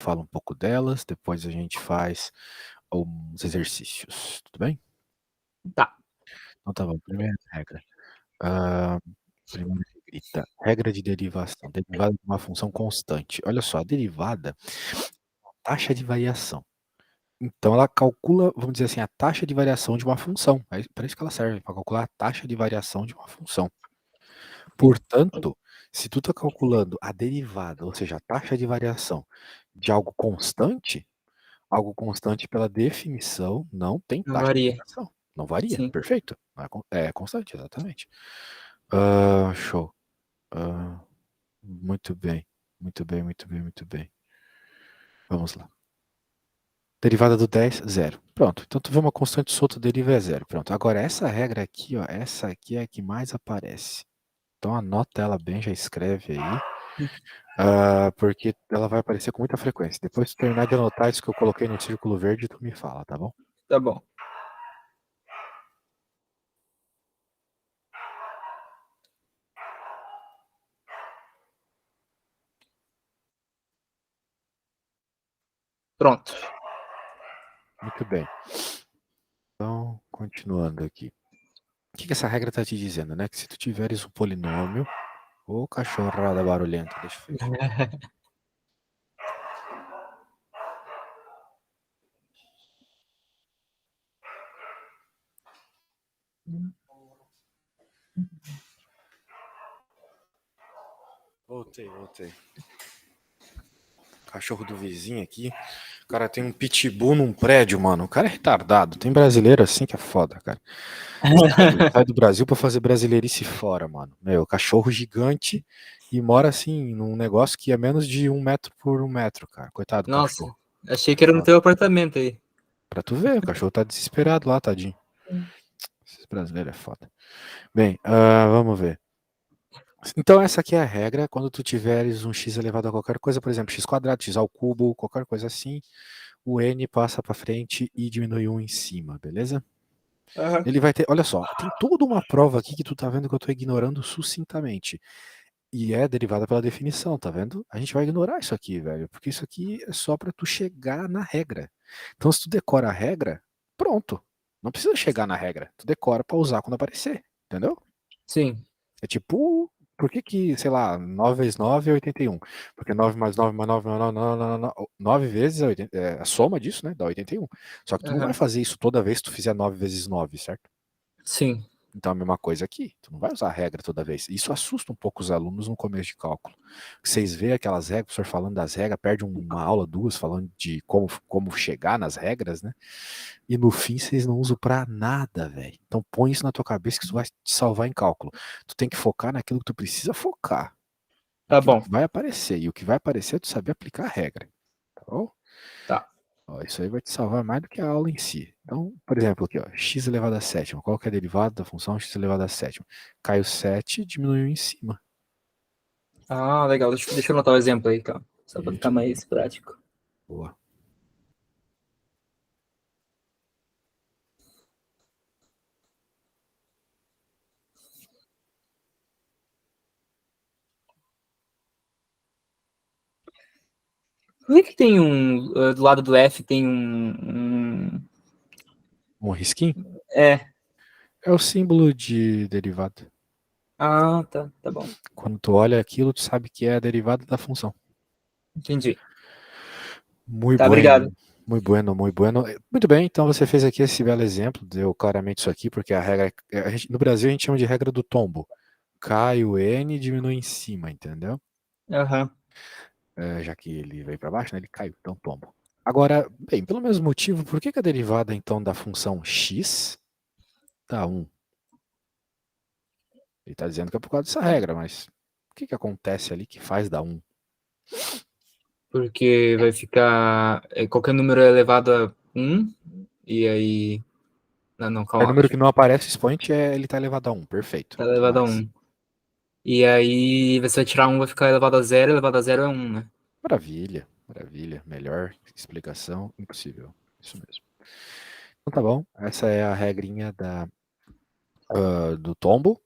fala um pouco delas, depois a gente faz uns exercícios, tudo bem? Tá. Então tá bom, primeira regra. Ah, primeira regrita. Regra de derivação. Derivada de uma função constante. Olha só, a derivada é uma taxa de variação. Então ela calcula, vamos dizer assim, a taxa de variação de uma função. É para isso que ela serve, para calcular a taxa de variação de uma função. Portanto, se tu está calculando a derivada, ou seja, a taxa de variação de algo constante pela definição não tem Não taxa de varia. variação. Não varia, Sim. perfeito. É constante, exatamente. Show. Ah, muito bem, muito bem, muito bem, muito bem. Vamos lá. Derivada do 10, zero. Pronto. Então tu vê uma constante solta, deriva é zero. Pronto. Agora essa regra aqui, ó, essa aqui é a que mais aparece. Então anota ela bem, já escreve aí. Porque ela vai aparecer com muita frequência. Depois que tu terminar de anotar isso que eu coloquei no círculo verde, tu me fala, tá bom? Tá bom. Pronto. Muito bem. Então, continuando aqui. O que essa regra está te dizendo, né? Que se tu tiveres um polinômio. Ô, cachorrada barulhenta, deixa eu fechar. Voltei. Cachorro do vizinho aqui. O cara tem um pitbull num prédio, mano. O cara é retardado. Tem brasileiro assim que é foda, cara. Sai do Brasil pra fazer brasileirice fora, mano. Meu, cachorro gigante e mora assim num negócio que é menos de 1 metro por 1 metro, cara. Coitado do cachorro. Nossa, achei que era no teu apartamento aí. Pra tu ver, o cachorro tá desesperado lá, tadinho. Esses brasileiros é foda. Bem, vamos ver. Então essa aqui é a regra, quando tu tiveres um x elevado a qualquer coisa, por exemplo, x quadrado, x ao cubo, qualquer coisa assim, o n passa para frente e diminui um em cima, beleza? Aham. Ele vai ter, olha só, tem toda uma prova aqui que tu tá vendo que eu tô ignorando sucintamente. E é derivada pela definição, tá vendo? A gente vai ignorar isso aqui, velho, porque isso aqui é só para tu chegar na regra. Então se tu decora a regra, pronto. Não precisa chegar na regra, tu decora para usar quando aparecer, entendeu? Sim. É tipo, por que, sei lá, 9 vezes 9 é 81? Porque 9 mais 9 mais 9 mais 9, 9 vezes é a soma disso, né? Dá 81. Só que tu não vai Aham. fazer isso toda vez que tu fizer 9 vezes 9, certo? Sim. Então é a mesma coisa aqui. Tu não vai usar a regra toda vez. Isso assusta um pouco os alunos no começo de cálculo. Vocês veem aquelas regras, o professor falando das regras, perde uma aula, duas, falando de como chegar nas regras, né? E no fim vocês não usam pra nada, velho. Então põe isso na tua cabeça que isso vai te salvar em cálculo. Tu tem que focar naquilo que tu precisa focar. Tá O que bom. vai aparecer. E o que vai aparecer é tu saber aplicar a regra. Tá bom? Tá. Ó, isso aí vai te salvar mais do que a aula em si. Então, por exemplo, aqui, ó, x elevado a sétima. Qual que é a derivada da função x elevado a sétima? Caiu 7, diminuiu em cima. Ah, legal. Deixa eu anotar o exemplo aí, calma. Só pra ficar Isso. mais prático. Boa. Por que tem do lado do F tem Um risquinho? É. É o símbolo de derivada. Ah, tá bom. Quando tu olha aquilo, tu sabe que é a derivada da função. Entendi. Muito Tá, bueno. obrigado. Muito bueno, muito bueno. Muito bem, então você fez aqui esse belo exemplo, deu claramente isso aqui, porque a regra. No Brasil a gente chama de regra do tombo. Cai o N e diminui em cima, entendeu? Aham. Já que ele veio para baixo, né, ele caiu, então tombo. Agora, bem, pelo mesmo motivo, por que a derivada então da função x dá 1? Ele está dizendo que é por causa dessa regra, mas o que acontece ali que faz dar 1? Porque vai ficar. Qualquer número é elevado a 1. E aí. Não, O calma. número que não aparece, o expoente, ele está elevado a 1, perfeito. Tá O que elevado a mais? 1. E aí você vai tirar 1, vai ficar elevado a 0. Elevado a 0 é 1, né? Maravilha, maravilha. Melhor explicação impossível. Isso mesmo. Então tá bom, essa é a regrinha do tombo.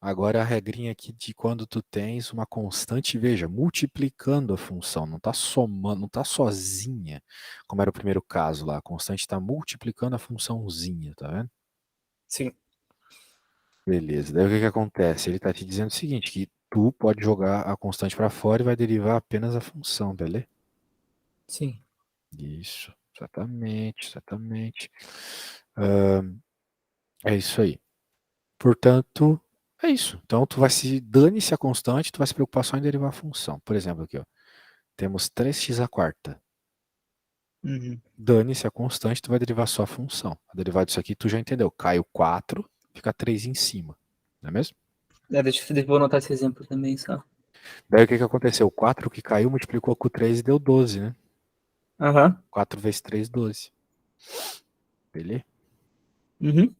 Agora a regrinha aqui de quando tu tens uma constante, veja, multiplicando a função, não está somando, não está sozinha, como era o primeiro caso lá. A constante está multiplicando a funçãozinha, tá vendo? Sim. Beleza. Daí o que que acontece? Ele está te dizendo o seguinte, que tu pode jogar a constante para fora e vai derivar apenas a função, beleza? Sim. Isso, exatamente, exatamente. Ahn, é isso aí. Portanto, é isso. Então, tu vai se dane-se a constante, tu vai se preocupar só em derivar a função. Por exemplo, aqui, ó, temos 3x à quarta. Uhum. Dane-se a constante, tu vai derivar só a função. A derivada disso aqui tu já entendeu. Cai o 4, fica 3 em cima. Não é mesmo? Deixa eu anotar esse exemplo também, só. Daí o que que aconteceu? O 4 que caiu multiplicou com o 3 e deu 12, né? Aham. 4 vezes 3, 12. Beleza? Uhum.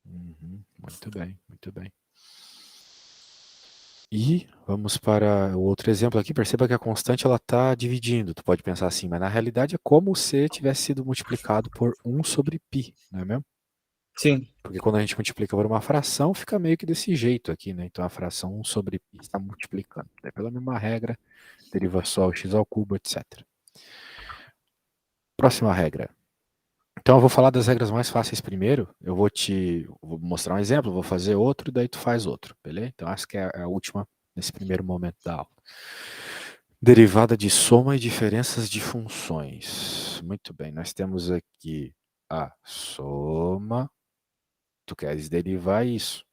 Uhum, muito bem, muito bem. E vamos para o outro exemplo aqui. Perceba que a constante ela está dividindo. Tu pode pensar assim, mas na realidade é como se tivesse sido multiplicado por 1 sobre π, não é mesmo? Sim. Porque quando a gente multiplica por uma fração, fica meio que desse jeito aqui, né? Então a fração 1 sobre π está multiplicando. Daí pela mesma regra, deriva só o x ao cubo, etc. Próxima regra. Então eu vou falar das regras mais fáceis primeiro. Vou mostrar um exemplo, vou fazer outro, daí tu faz outro, beleza? Então essa que é a última nesse primeiro momento da aula. Derivada de soma e diferenças de funções. Muito bem, nós temos aqui a soma. Tu queres derivar isso.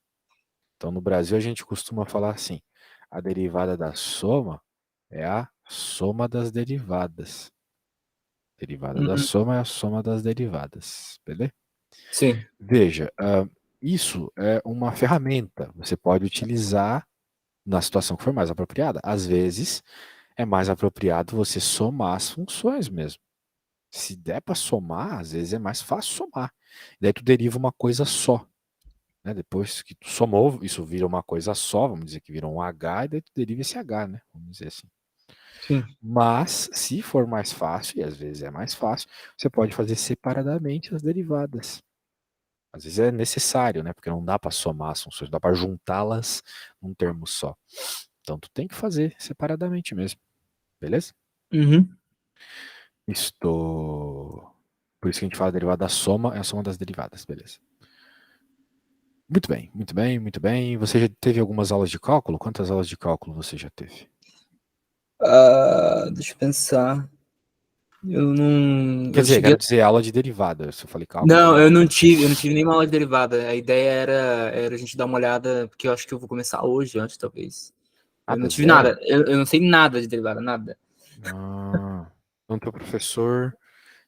Então, no Brasil, a gente costuma falar assim: a derivada da soma é a soma das derivadas. Derivada da Uhum. soma é a soma das derivadas. Beleza? Sim. Veja, isso é uma ferramenta. Você pode utilizar na situação que for mais apropriada. Às vezes, é mais apropriado você somar as funções mesmo. Se der para somar, às vezes é mais fácil somar. Daí tu deriva uma coisa só. Né? Depois que tu somou, isso vira uma coisa só, vamos dizer que vira um H, e daí tu deriva esse H, né? Vamos dizer assim. Sim. Mas, se for mais fácil, e às vezes é mais fácil, você pode fazer separadamente as derivadas. Às vezes é necessário, né? Porque não dá para somar as funções, dá para juntá-las num termo só. Então tu tem que fazer separadamente mesmo, beleza? Uhum. Estou. Por isso que a gente fala derivada da soma, é a soma das derivadas, beleza? Muito bem, muito bem, muito bem. Você já teve algumas aulas de cálculo? Quantas aulas de cálculo você já teve? Deixa eu pensar. Eu não. Quer Eu dizer, cheguei. quero dizer aula de derivada. Se eu falei cálculo, eu Não, falei. eu não tive nenhuma aula de derivada. A ideia era a gente dar uma olhada, porque eu acho que eu vou começar hoje, antes, talvez. Ah, Eu não do tive zero? nada. Eu não sei nada de derivada, nada. Ah, então teu professor.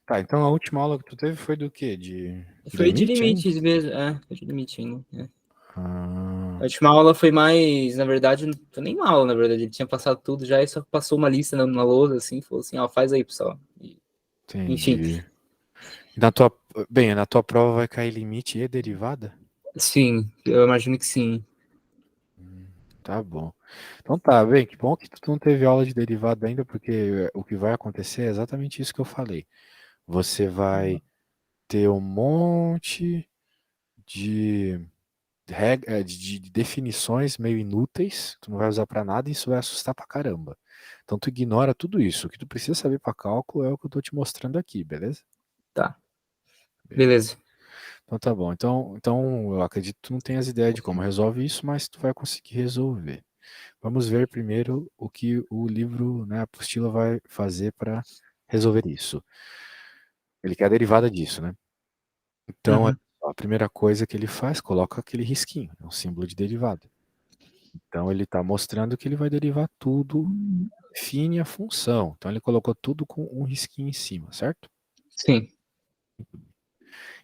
Tá, então a última aula que tu teve foi do quê? De Foi de limite ainda? limites mesmo. Foi de limite ainda. A Ah, última aula foi mais, na verdade, não foi nem uma aula, na verdade. Ele tinha passado tudo já e só passou uma lista na lousa, assim, falou assim, ó, faz aí, pessoal. Enfim, entendi. E na tua, bem, na tua prova vai cair limite e derivada? sim, eu imagino que sim. Hum, tá bom. Então tá, bem, que bom que tu não teve aula de derivada ainda, porque o que vai acontecer é exatamente isso que eu falei. Você vai ter um monte de, de definições meio inúteis, tu não vai usar pra nada e isso vai assustar pra caramba. Então tu ignora tudo isso. O que tu precisa saber pra cálculo é o que eu tô te mostrando aqui, beleza? Tá, Beleza. beleza. Então tá bom. Então eu acredito que tu não tenhas ideia de como resolve isso, mas tu vai conseguir resolver. Vamos ver primeiro o que o livro, né, a apostila vai fazer para resolver isso. Ele quer a derivada disso, né? Então, Uhum. a primeira coisa que ele faz, coloca aquele risquinho, é um símbolo de derivada. Então, ele está mostrando que ele vai derivar tudo, define a função. Então, ele colocou tudo com um risquinho em cima, certo? Sim,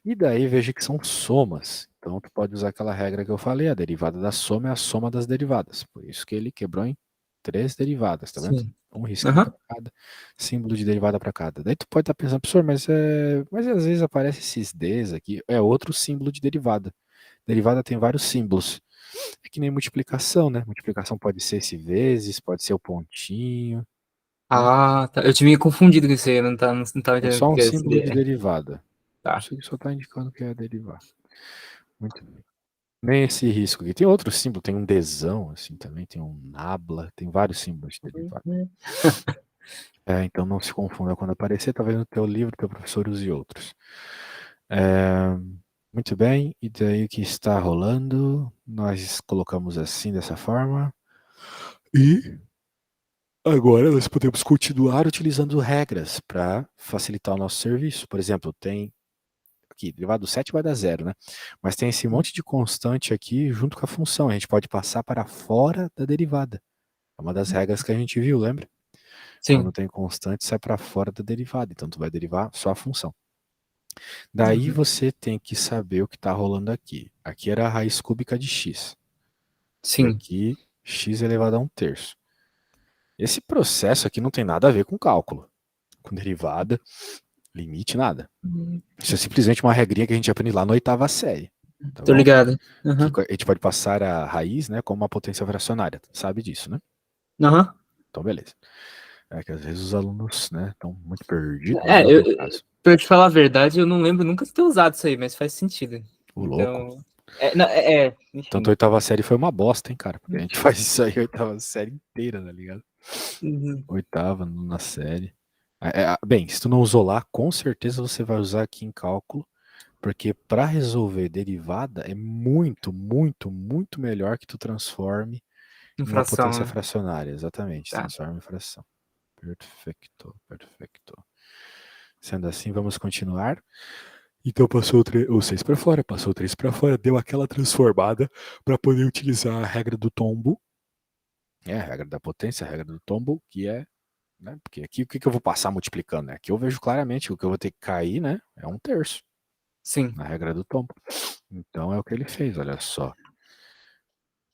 E daí, veja que são somas. Então, tu pode usar aquela regra que eu falei, a derivada da soma é a soma das derivadas. Por isso que ele quebrou em três derivadas, tá vendo? sim. Um risquinho para Aham. cada, símbolo de derivada para cada. Daí tu pode estar pensando, professor, mas às vezes aparece esses Ds aqui, é outro símbolo de derivada. Derivada tem vários símbolos. É que nem multiplicação, né? Multiplicação pode ser esse vezes, pode ser o pontinho, né? Tá. Eu tinha me confundido com isso aí, eu não tava É entendendo o só que um que era esse símbolo de D. derivada. Tá. Isso aqui só está indicando que é derivar. Muito bem. Nem esse risco aqui. Tem outro símbolo, tem um desão, assim, também, tem um nabla, tem vários símbolos de derivada. Então não se confunda quando aparecer, talvez no teu livro, teu professor use outros. Muito bem, e daí o que está rolando? Nós colocamos assim, dessa forma. E agora nós podemos continuar utilizando regras para facilitar o nosso serviço. Por exemplo, tem aqui, derivado do 7 vai dar zero, né? Mas tem esse monte de constante aqui junto com a função. A gente pode passar para fora da derivada. É uma das regras que a gente viu, lembra? Quando Sim. tem constante, sai para fora da derivada. Então, tu vai derivar só a função. Daí Uhum. você tem que saber o que está rolando aqui. Aqui era a raiz cúbica de x. E Sim. aqui, x elevado a 1/3. Esse processo aqui não tem nada a ver com cálculo, com derivada, limite, nada. Isso é simplesmente uma regrinha que a gente aprende lá na 8ª série, tá Tô bom? ligado. Que Aham. a gente pode passar a raiz, né, como uma potência fracionária, sabe disso, né? Aham. Então, beleza. É que às vezes os alunos, né, estão muito perdidos, mas É, não é o teu caso. pra eu te falar a verdade, eu não lembro nunca de ter usado isso aí, mas faz sentido. O louco. Então. Tanto a Enfim. 8ª série foi uma bosta, hein, cara? Porque a gente faz isso aí a 8ª série inteira, tá ligado? Uhum. 8ª, na série. Bem, se tu não usou lá, com certeza você vai usar aqui em cálculo, porque para resolver derivada é muito, muito, muito melhor que tu transforme em uma Infração, potência né? fracionária. Exatamente, Tá. transforma em fração. Perfeito, perfeito. Sendo assim, vamos continuar. Então passou o 6 para fora, passou o 3 para fora, deu aquela transformada para poder utilizar a regra do tombo. A regra da potência, a regra do tombo, que é, né? Porque aqui o que eu vou passar multiplicando, né? Aqui eu vejo claramente que o que eu vou ter que cair, né? É 1/3 Sim. na regra do tombo. Então é o que ele fez, olha só.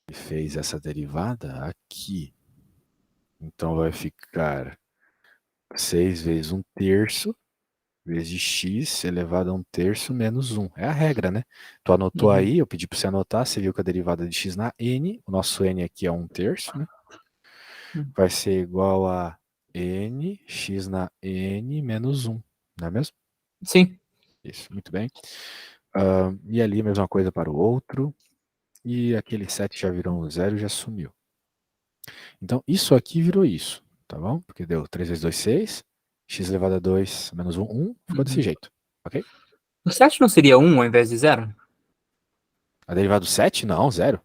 Ele fez essa derivada aqui. Então vai ficar 6 vezes 1/3 vezes x elevado a 1/3 menos 1. É a regra, né? Tu anotou Uhum. aí, eu pedi para você anotar, você viu que a derivada de x na n, o nosso n aqui é 1/3, né? Vai ser igual a n, x na n menos 1, não é mesmo? Sim. Isso, muito bem. E ali, mesma coisa para o outro. E aquele 7 já virou um 0 e já sumiu. Então, isso aqui virou isso, tá bom? Porque deu 3 vezes 2, 6. X elevado a 2 menos 1, 1. Ficou desse Uhum. jeito, ok? O 7 não seria 1 ao invés de 0? A derivada do 7? Não, 0.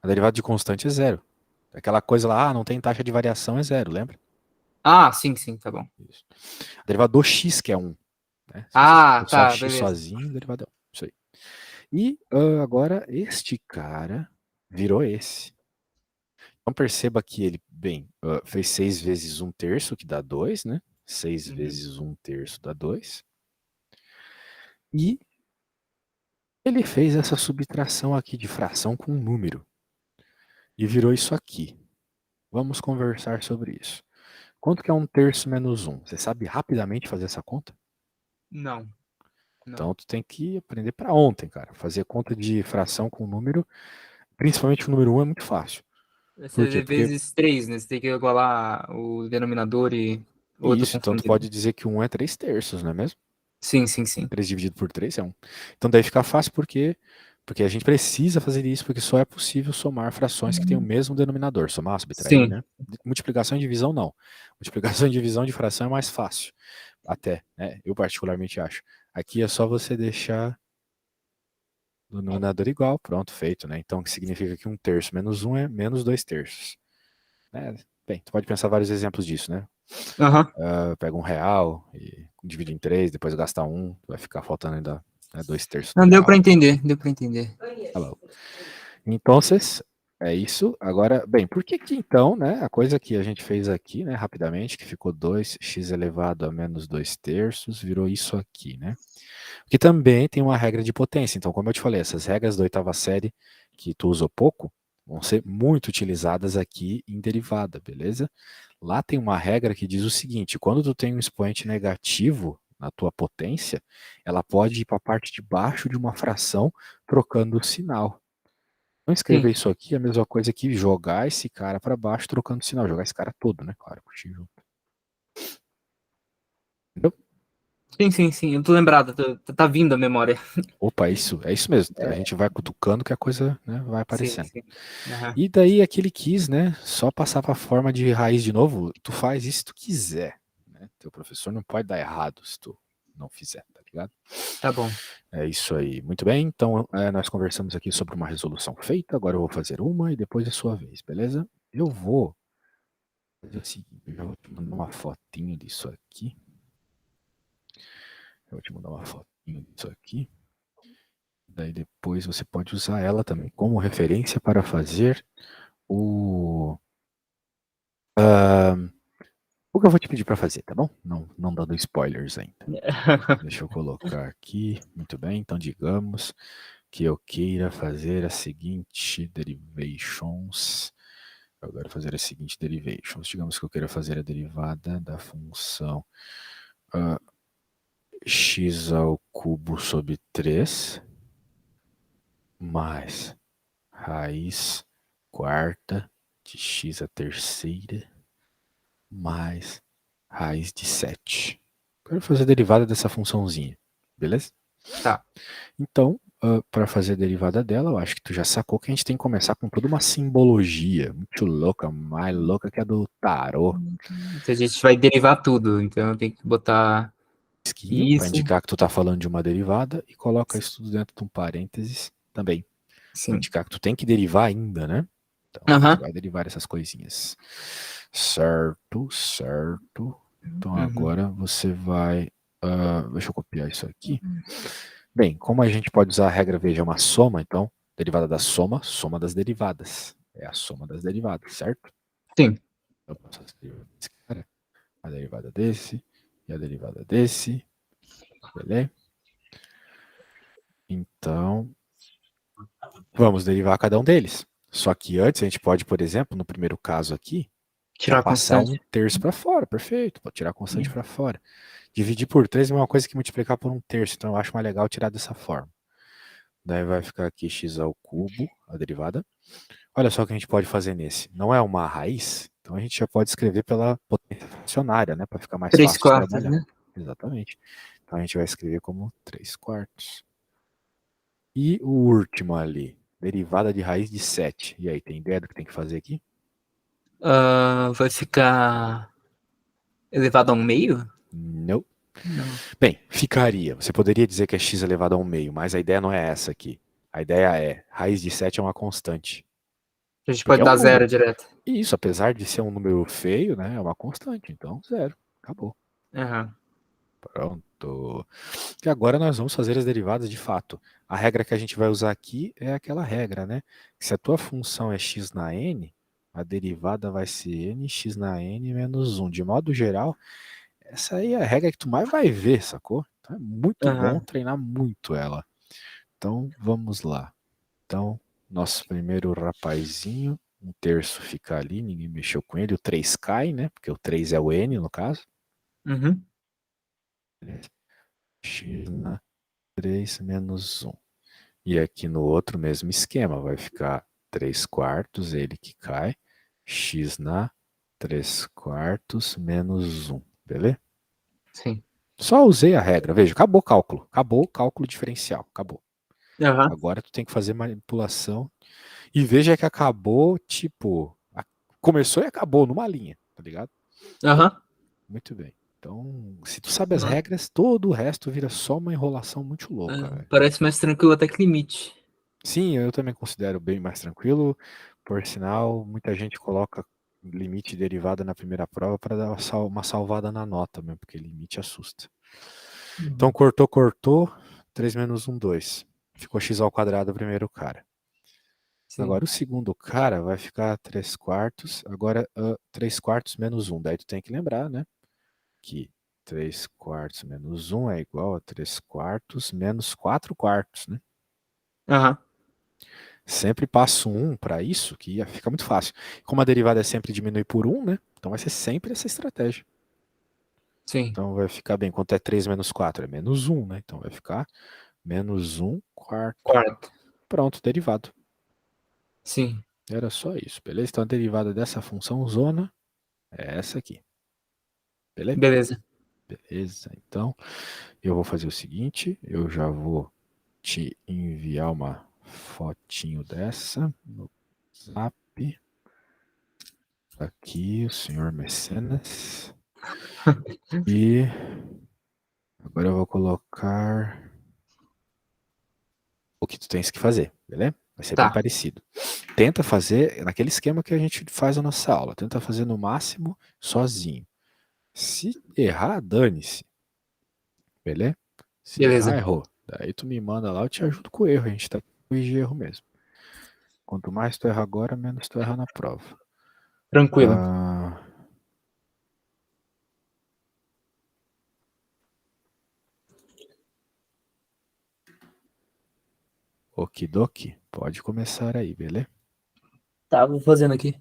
A derivada de constante é 0. Aquela coisa lá, não tem taxa de variação, é 0, lembra? Ah, sim, sim, tá bom. Isso. A derivada do x, que é 1. Né? Se você Ah, for só tá, x beleza. sozinho, a derivada é 1. Isso aí. E agora, este cara virou esse. Então perceba que ele, bem, fez 6 vezes 1/3, que dá 2, né? 6 Uhum. vezes 1/3 dá 2. E ele fez essa subtração aqui de fração com um número. E virou isso aqui. Vamos conversar sobre isso. Quanto que é 1/3 menos 1? Você sabe rapidamente fazer essa conta? Não, não. Então tu tem que aprender para ontem, cara. Fazer conta de fração com número, principalmente o número 1 é muito fácil. Vai Por quê? ser Porque vezes 3, né? Você tem que igualar o denominador e o outro isso, então tu confundido. pode dizer que 1 é 3/3, não é mesmo? Sim, sim, sim. 3 dividido por 3 é 1. Então daí fica fácil porque a gente precisa fazer isso porque só é possível somar frações que têm o mesmo denominador. Somar, subtrair, Sim. né? Multiplicação e divisão não. Multiplicação e divisão de fração é mais fácil. Até, né? Eu particularmente acho. Aqui é só você deixar o denominador igual, pronto, feito, né? Então, o que significa que 1/3 menos 1 é menos 2/3. Né? Bem, tu pode pensar vários exemplos disso, né? Aham. Pega R$ 1 e divide em 3, depois gasta 1, vai ficar faltando ainda, né, 2/3 do Não, deu pra real. entender, deu pra entender. Tá. Então, é isso. Agora, bem, por que que então, né, a coisa que a gente fez aqui, né, rapidamente, que ficou 2x elevado a menos 2/3, virou isso aqui, né? Que também tem uma regra de potência. Então, como eu te falei, essas regras da 8ª série que tu usou pouco, vão ser muito utilizadas aqui em derivada, beleza? Lá tem uma regra que diz o seguinte: quando tu tem um expoente negativo na tua potência, ela pode ir para a parte de baixo de uma fração trocando o sinal. Não escrever Sim. isso aqui é a mesma coisa que jogar esse cara para baixo trocando o sinal, jogar esse cara todo, né? Claro, curtir junto. Entendeu? Sim, sim, sim. Eu tô lembrado, tá vindo a memória. Opa, é isso mesmo. A gente vai cutucando que a coisa, né, vai Sim, aparecendo. sim. Aham. E daí aquele quis, né, só passar para a forma de raiz de novo, tu faz isso se tu quiser, né? Teu professor não pode dar errado se tu não fizer, tá ligado? Tá bom. É isso aí. Muito bem, então nós conversamos aqui sobre uma resolução feita, agora eu vou fazer uma e depois é sua vez, beleza? Eu vou fazer o seguinte, eu já vou te mandar uma fotinho disso aqui. Eu vou te mandar uma fotinho disso aqui. Daí depois você pode usar ela também como referência para fazer o, o que eu vou te pedir para fazer, tá bom? Não dando spoilers ainda. Deixa eu colocar aqui. Muito bem, então digamos que eu queira fazer a seguinte derivations. Eu quero fazer a seguinte derivations. Digamos que eu queira fazer a derivada da função x ao cubo sobre 3 mais raiz quarta de x à terceira mais raiz de 7. Quero fazer a derivada dessa funçãozinha, beleza? Tá. Então, para fazer a derivada dela, eu acho que tu já sacou que a gente tem que começar com toda uma simbologia muito louca, mais louca que a do tarô. Então a gente vai derivar tudo, então tem que botar Risquinho para isso. indicar que tu tá falando de uma derivada e coloca isso tudo dentro de um parênteses também, para Sim. indicar que tu tem que derivar ainda, né? Então a gente Aham. vai derivar essas coisinhas. Certo, certo. Então Uhum. agora você vai. Deixa eu copiar isso aqui. Bem, como a gente pode usar a regra, veja, uma soma, então, derivada da soma, soma das derivadas. É a soma das derivadas, certo? Sim. Eu posso fazer desse cara, a derivada desse e a derivada desse, beleza? Então, vamos derivar cada um deles. Só que antes a gente pode, por exemplo, no primeiro caso aqui, já Tirar a passar um constante. terço para fora, perfeito. Pode tirar a constante para fora. Dividir por 3 é uma coisa que multiplicar por um terço, então eu acho mais legal tirar dessa forma. Daí vai ficar aqui x ao cubo, a derivada. Olha só o que a gente pode fazer nesse. Não é uma raiz, então a gente já pode escrever pela potência fracionária, né? Para ficar mais Três fácil de quartos, trabalhar. né? Exatamente. Então a gente vai escrever como 3 quartos. E o último ali, derivada de raiz de 7. E aí, tem ideia do que tem que fazer aqui? Vai ficar elevado a um meio? Não. Não. Bem, ficaria. Você poderia dizer que é x elevado a um meio, mas a ideia não é essa aqui. A ideia é, raiz de 7 é uma constante. A gente Porque pode é um dar zero número. direto. E isso, apesar de ser um número feio, né, é uma constante. Então, zero. Acabou. Aham. Pronto. E agora nós vamos fazer as derivadas de fato. A regra que a gente vai usar aqui é aquela regra, né? Que se a tua função é x na n, a derivada vai ser nx na n menos 1. De modo geral, essa aí é a regra que tu mais vai ver, sacou? Então é muito bom Aham. treinar muito ela. Então vamos lá. Então, nosso primeiro rapazinho, um terço fica ali, ninguém mexeu com ele. O 3 cai, né? Porque o 3 é o n no caso. Uhum. X na 3 menos 1. E aqui no outro mesmo esquema, vai ficar 3 quartos, ele que cai, x na 3 quartos menos 1, beleza? Sim. Só usei a regra, veja, acabou o cálculo diferencial, acabou. Aham. Agora tu tem que fazer manipulação e veja que acabou, tipo, começou e acabou numa linha, tá ligado? Aham. Muito bem. Então, se tu sabe as regras, todo o resto vira só uma enrolação muito louca, velho. Parece mais tranquilo até que limite. Sim, eu também considero bem mais tranquilo. Por sinal, muita gente coloca limite derivada na primeira prova para dar uma salvada na nota mesmo, porque limite assusta. Então, Uhum. cortou, 3 menos 1, 2. Ficou x ao quadrado o primeiro cara. Sim. Agora, o segundo cara vai ficar 3 quartos. Agora, 3 quartos menos 1. Daí tu tem que lembrar, né? Que 3 quartos menos 1 é igual a 3 quartos menos 4 quartos, né? Aham. Sempre passo 1 para isso, que fica muito fácil. Como a derivada é sempre diminuir por 1, né? Então vai ser sempre essa estratégia. Sim. Então vai ficar bem, quanto é 3 menos 4? É menos 1, né? Então vai ficar menos 1 quarto. Quarto. Pronto, derivado. Sim. Era só isso, beleza? Então a derivada dessa função zona é essa aqui. Beleza? Beleza. Beleza, então Eu vou fazer o seguinte, eu já vou te enviar uma fotinho dessa no Zap. Aqui, o senhor Mecenas. E agora eu vou colocar o que tu tens que fazer, beleza? Vai ser bem Tá, parecido. Tenta fazer naquele esquema que a gente faz na nossa aula. Tenta fazer no máximo sozinho. Se errar, dane-se, beleza? Se beleza. errar, errou. Daí tu me manda lá, eu te ajudo com o erro. A gente tá com corrigir erro mesmo. Quanto mais tu erra agora, menos tu erra na prova. Tranquilo. Ah, okidoki, pode começar aí, beleza? Tá, vou fazendo aqui.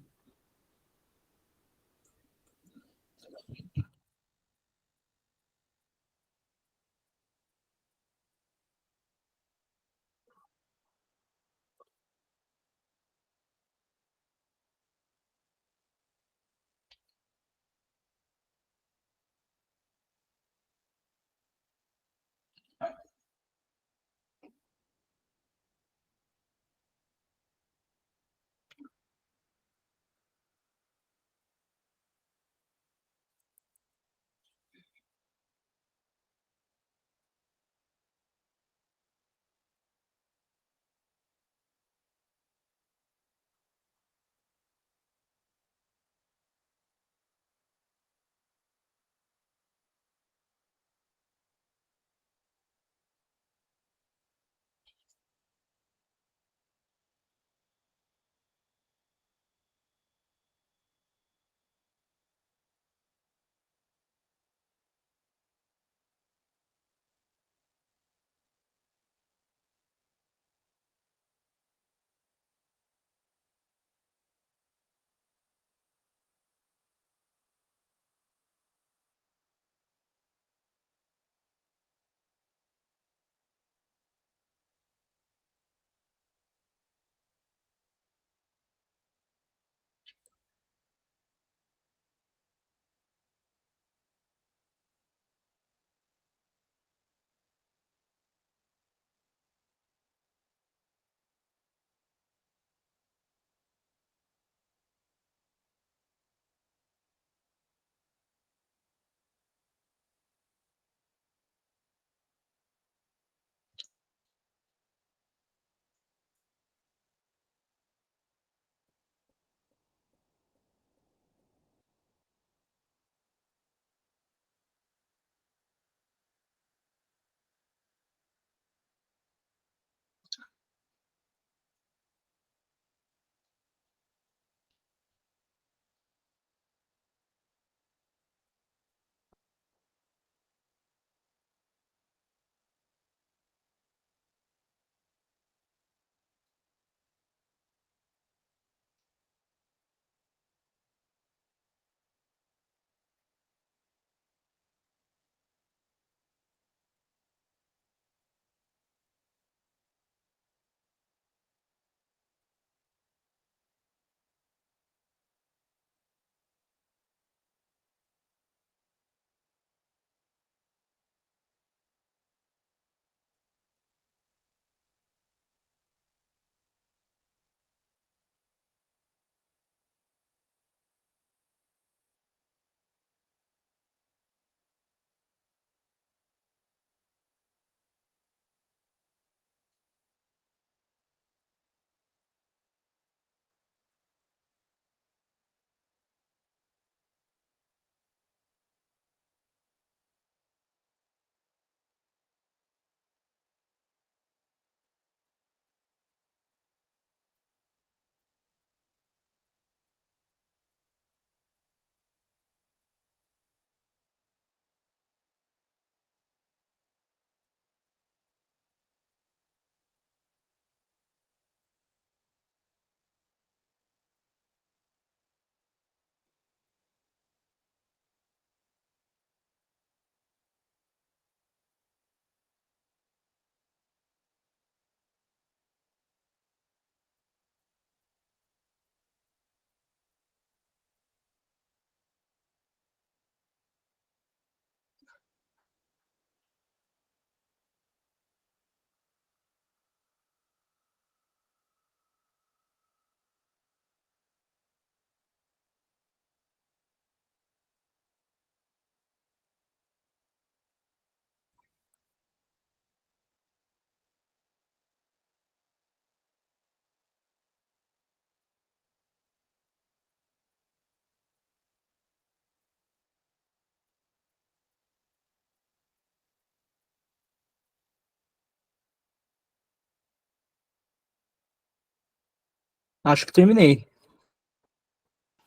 Acho que terminei.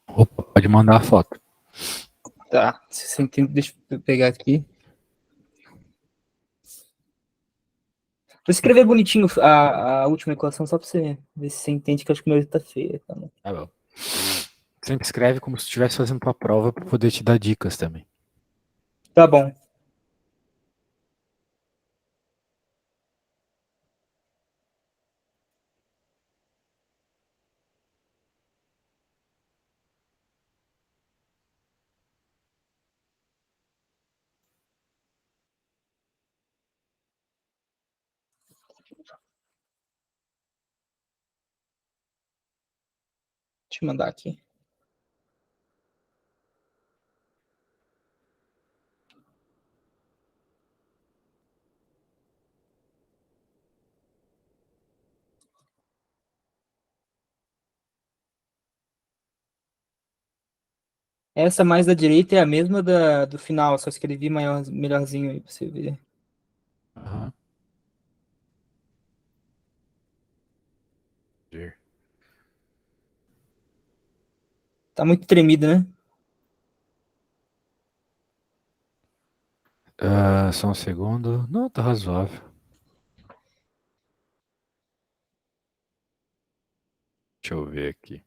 Opa, pode mandar a foto. Tá. Se você entende, deixa eu pegar aqui. Vou escrever bonitinho a última equação só pra você ver se você entende, que eu acho que o meu tá feio. Tá, né? Tá bom. Sempre escreve como se estivesse fazendo tua prova para poder te dar dicas também. Tá bom. Deixa eu mandar aqui. Essa mais da direita é a mesma do final, só escrevi melhorzinho aí pra você ver. Aham. Ver. Tá muito tremido, né? Só um segundo. Não, tá razoável. Deixa eu ver aqui.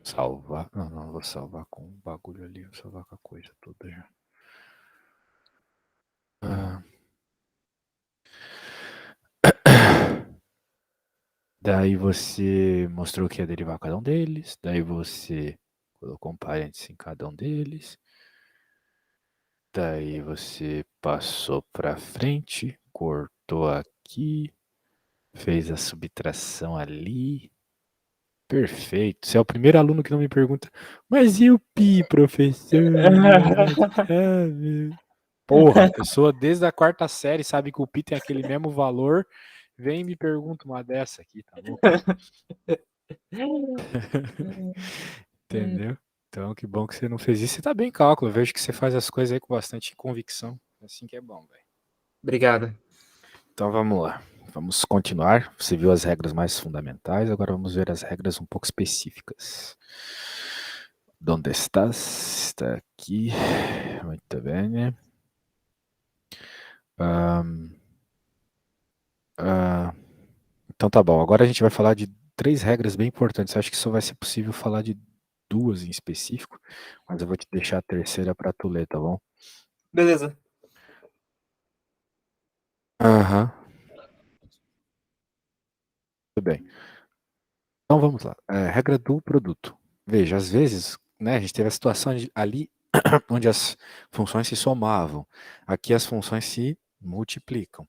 Salvar. Não, não vou salvar com o bagulho ali. Vou salvar com a coisa toda já. Ah. Daí você mostrou que ia derivar cada um deles. Daí você colocou um parênteses em cada um deles. Daí você passou para frente, cortou aqui, fez a subtração ali. Perfeito. Você é o primeiro aluno que não me pergunta, mas e o pi, professor? Porra, a pessoa desde a quarta série sabe que o pi tem aquele mesmo valor, vem e me pergunta uma dessa aqui, tá louco? Entendeu? Então, que bom que você não fez isso. Você tá bem em cálculo. Eu vejo que você faz as coisas aí com bastante convicção. Assim que é bom, velho. Obrigado. Então vamos lá. Vamos continuar. Você viu as regras mais fundamentais, agora vamos ver as regras um pouco específicas. Onde estás? Está aqui. Muito bem, né? Então tá bom. Agora a gente vai falar de 3 regras bem importantes. Acho que só vai ser possível falar de 2 em específico, mas eu vou te deixar a terceira para tu ler, tá bom? Beleza. Aham. Tudo bem. Então vamos lá. Regra do produto. Veja, às vezes, né, a gente teve a situação ali onde as funções se somavam. Aqui as funções se multiplicam.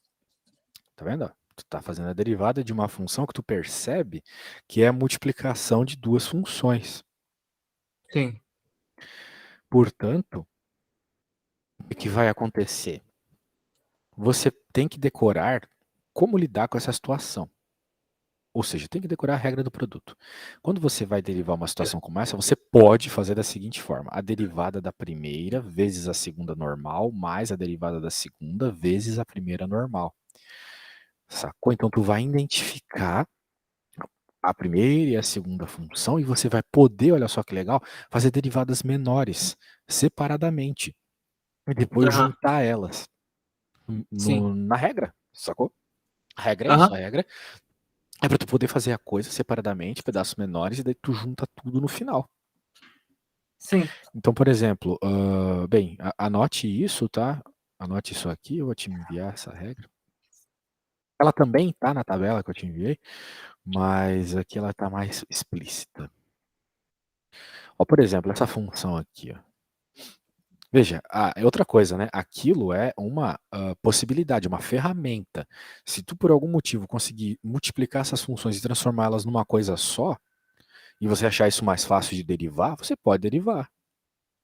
Tá vendo? Tu tá fazendo a derivada de uma função que tu percebe que é a multiplicação de 2 funções. Sim. Portanto, o que vai acontecer? Você tem que decorar como lidar com essa situação. Ou seja, tem que decorar a regra do produto. Quando você vai derivar uma situação como essa, você pode fazer da seguinte forma: a derivada da primeira vezes a segunda normal, mais a derivada da segunda vezes a primeira normal. Sacou? Então tu vai identificar a primeira e a segunda função e você vai poder, olha só que legal, fazer derivadas menores separadamente e depois Aham. juntar elas Sim. na regra, sacou? A regra é isso, a Aham. regra é para tu poder fazer a coisa separadamente, pedaços menores, e daí tu junta tudo no final. Sim. Então, por exemplo, bem, anote isso, tá? Anote isso aqui, eu vou te enviar essa regra. Ela também tá na tabela que eu te enviei, mas aqui ela tá mais explícita. Ó, por exemplo, essa função aqui, ó. Veja, é outra coisa, né? Aquilo é uma possibilidade, uma ferramenta. Se tu por algum motivo conseguir multiplicar essas funções e transformá-las numa coisa só, e você achar isso mais fácil de derivar, você pode derivar,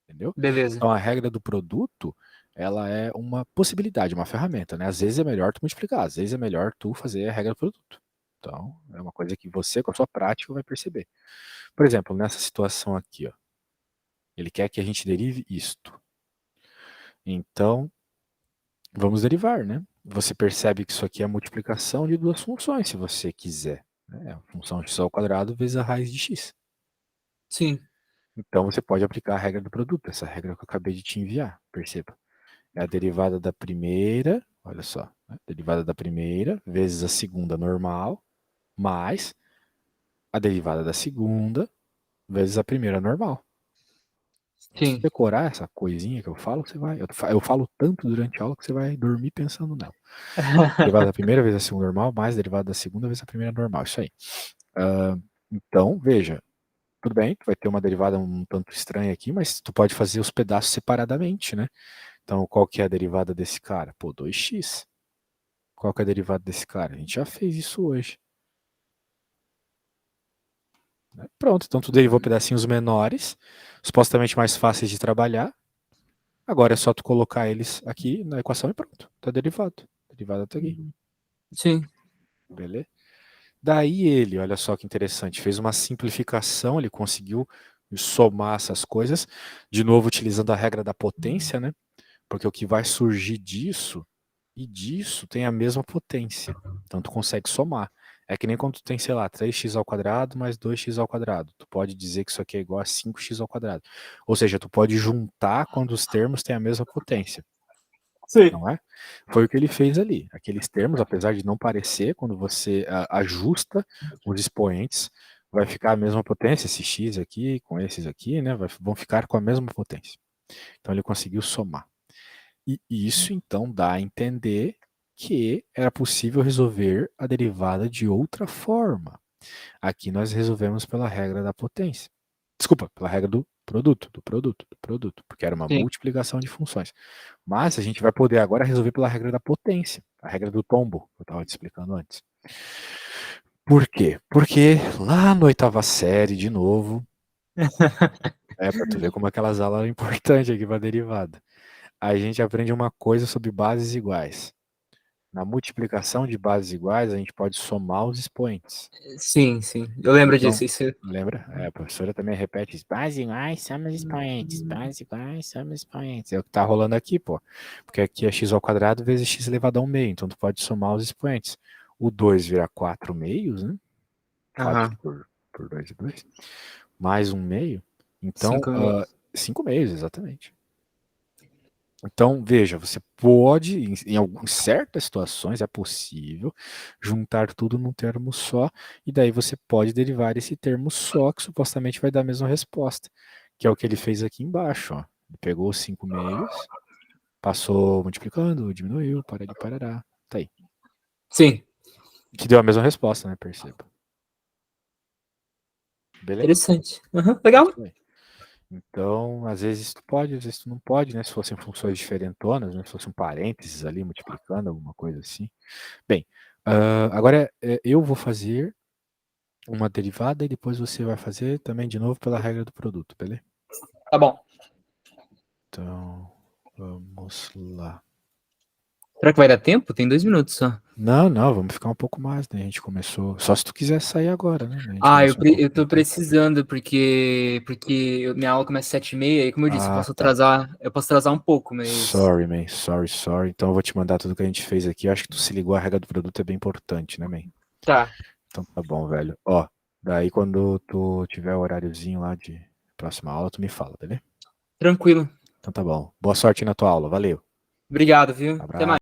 entendeu? Beleza. Então a regra do produto, ela é uma possibilidade, uma ferramenta, né? Às vezes é melhor tu multiplicar, às vezes é melhor tu fazer a regra do produto. Então, é uma coisa que você, com a sua prática, vai perceber. Por exemplo, nessa situação aqui, ó, ele quer que a gente derive isto. Então, vamos derivar, né? Você percebe que isso aqui é a multiplicação de 2 funções, se você quiser. É a função x ao quadrado vezes a raiz de x. Sim. Então você pode aplicar a regra do produto, essa regra que eu acabei de te enviar, perceba. É a derivada da primeira, olha só, né? Derivada da primeira vezes a segunda normal, mais a derivada da segunda vezes a primeira normal. Se Sim. decorar essa coisinha que eu falo, você vai. Eu falo tanto durante a aula que você vai dormir pensando nela. Derivada da primeira vezes a segunda normal, mais derivada da segunda vezes a primeira normal. Isso aí. Então, veja, tudo bem, tu vai ter uma derivada um tanto estranha aqui, mas tu pode fazer os pedaços separadamente, né? Então, qual que é a derivada desse cara? Pô, 2x. Qual que é a derivada desse cara? A gente já fez isso hoje. Pronto, então tu derivou pedacinhos menores, supostamente mais fáceis de trabalhar. Agora é só tu colocar eles aqui na equação e pronto. Tá derivado. A derivada tá aqui. Sim. Beleza? Daí ele, olha só que interessante, fez uma simplificação, ele conseguiu somar essas coisas, de novo utilizando a regra da potência, né? Porque o que vai surgir disso e disso tem a mesma potência. Então tu consegue somar. É que nem quando tu tem, sei lá, 3x ao quadrado mais 2x ao quadrado. Tu pode dizer que isso aqui é igual a 5x ao quadrado. Ou seja, tu pode juntar quando os termos têm a mesma potência. Sim. Não é? Foi o que ele fez ali. Aqueles termos, apesar de não parecer, quando você ajusta os expoentes, vai ficar a mesma potência. Esse x aqui com esses aqui, né, vão ficar com a mesma potência. Então ele conseguiu somar. E isso então dá a entender que era possível resolver a derivada de outra forma. Aqui nós resolvemos pela regra da potência. Desculpa, pela regra do produto, porque era uma Sim. multiplicação de funções. Mas a gente vai poder agora resolver pela regra da potência, a regra do tombo, que eu estava te explicando antes. Por quê? Porque lá na oitava série, de novo, para tu ver como aquelas aulas eram importantes aqui para derivada. A gente aprende uma coisa sobre bases iguais. Na multiplicação de bases iguais, a gente pode somar os expoentes. Sim, sim. Eu lembro Então, disso. Isso. lembra? A professora também repete isso. Bases iguais, soma os expoentes. Bases iguais, soma os expoentes. É o que tá rolando aqui, pô. Porque aqui é x ao quadrado vezes x elevado a 1 meio. Então, tu pode somar os expoentes. O 2 vira 4 meios, né? 4 Aham. por 2 é 2. Mais 1 meio. Então, 5 meses. 5 meios, exatamente. Então, veja, você pode, em certas situações, é possível juntar tudo num termo só, e daí você pode derivar esse termo só, que supostamente vai dar a mesma resposta, que é o que ele fez aqui embaixo. Ó. Ele pegou os 5 meios, passou multiplicando, diminuiu, para de parará. Tá aí. Sim. Que deu a mesma resposta, né? Perceba. Beleza? Interessante. Uhum. É Legal. isso aí. Então, às vezes tu pode, às vezes tu não pode, né? Se fossem funções diferentonas, né? Se fosse um parênteses ali multiplicando, alguma coisa assim. Bem, agora eu vou fazer uma derivada e depois você vai fazer também de novo pela regra do produto, beleza? Tá bom. Então, vamos lá. Será que vai dar tempo? Tem 2 minutos só. Não, não, vamos ficar um pouco mais, né? A gente começou. Só se tu quiser sair agora, né? A gente Ah, começou um eu pouquinho tô tempo. precisando, porque minha aula começa às 7h30, e como eu disse, Ah, tá. eu posso atrasar um pouco, mas. Sorry, man. Sorry. Então eu vou te mandar tudo que a gente fez aqui. Eu acho que tu se ligou, a regra do produto é bem importante, né, man? Tá, Então tá bom, velho. Ó, daí quando tu tiver o horáriozinho lá de próxima aula, tu me fala, beleza? tranquilo. Então tá bom. Boa sorte na tua aula. Valeu. Obrigado, viu? Até Abraço. mais.